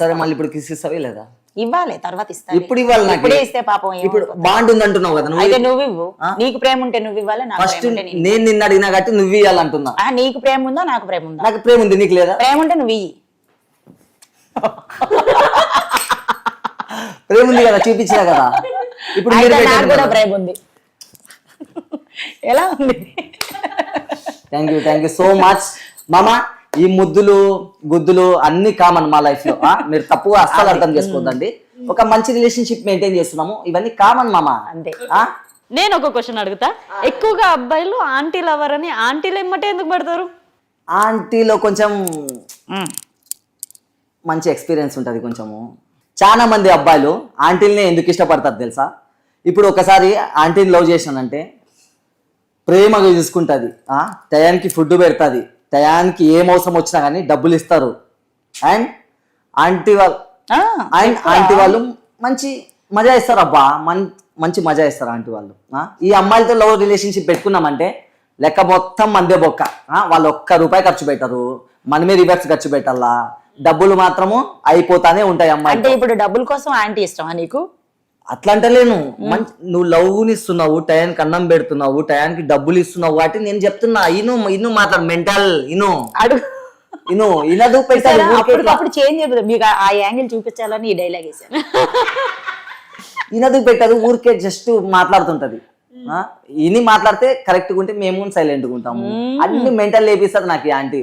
సరే మళ్ళీ ఇప్పుడు కిస్ ఇస్తావే లేదా? ఇవ్వాలి, తర్వాత ఇస్తాను. ఇప్పుడు ఇవ్వాలి నాకు. ఇప్పుడే ఇస్తే పాపం ఇప్పుడు బాండ్ ఉంది అంటున్నావు కదా అయితే నువ్వు ఇవ్వు. నీకు ప్రేమ ఉంటే నువ్వు ఇవ్వాలి, నాకు ఫస్ట్ ప్రేమ ఉంటే నేను నేను నిన్ను అడిగినా కాబట్టి నువ్వు ఇవ్వాలంటున్నా. నీకు ప్రేమ ఉందా నాకు ప్రేమ ఉందా? నాకు ప్రేమ ఉంది, నీకు లేదా? ప్రేమ ఉంటే నువ్వు ఇయ్యి. ప్రేమ ఉంది కదా, చూపించినా కదా. ఇప్పుడు మీరు అయితే నాకు పెట్టండి కూడా కదా. ప్రేమ ఉంది. ఎలా ఉంది? థ్యాంక్ యూ సో మచ్ మామా. ఈ ముద్దులు గుద్దులు అన్ని కామన్ మా లైఫ్ లో. మీరు తప్పుగా అస్సలు అర్థం చేసుకోవద్దండి. ఒక మంచి రిలేషన్షిప్ మెయింటైన్ చేస్తున్నాము, ఇవన్నీ కామన్ మామా. అంతే. నేను ఒక క్వశ్చన్ అడుగుతా. ఎక్కువగా అబ్బాయిలు ఆంటీ లవర్ అని ఆంటీలు ఎమ్మటే ఎందుకు పడతారు? ఆంటీలో కొంచెం మంచి ఎక్స్పీరియన్స్ ఉంటుంది కొంచెము. చాలా మంది అబ్బాయిలు ఆంటీలనే ఎందుకు ఇష్టపడతారు తెలుసా? ఇప్పుడు ఒకసారి ఆంటీని లవ్ చేశానంటే ప్రేమగా చూసుకుంటుంది, టయానికి ఫుడ్ పెడుతుంది, టయానికి ఏం అవసరం వచ్చినా కానీ డబ్బులు ఇస్తారు. అండ్ ఆంటీ వాళ్ళు మంచి మజా ఇస్తారు అబ్బా, మంచి మజా ఇస్తారు ఆంటీ వాళ్ళు. ఈ అమ్మాయిలతో లవ్ రిలేషన్షిప్ పెట్టుకున్నామంటే లెక్క మొత్తం మందే బొక్క. వాళ్ళు ₹1 ఖర్చు పెట్టరు, మనమే రివర్స్ ఖర్చు పెట్టాలా, డబ్బులు మాత్రము అయిపోతానే ఉంటాయి అమ్మాయి. అంటే ఇప్పుడు డబ్బుల కోసం ఆంటీ ఇష్టమా నీకు? అట్లా అంటలేను. నువ్వు లవ్ని ఇస్తున్నావు, టయానికి అన్నం పెడుతున్నావు, టయానికి డబ్బులు ఇస్తున్నావు కాబట్టి నేను చెప్తున్నా. ఇను మాట్లాడు మెంటల్ ఇను ఇనదు పెట్టాలి. అప్పుడు చేంజ్ అయిపోతుంది. మీకు ఆ యాంగిల్ చూపించాలని ఈ డైలాగ్ వేసాను. ఇనదు పెట్టదు, ఊరికే జస్ట్ మాట్లాడుతుంటది. ఇని మాట్లాడితే కరెక్ట్గా ఉంటే మేము సైలెంట్గా ఉంటాము. అన్ని మెంటల్ లేపిస్తుంది నాకు ఈ ఆంటీ.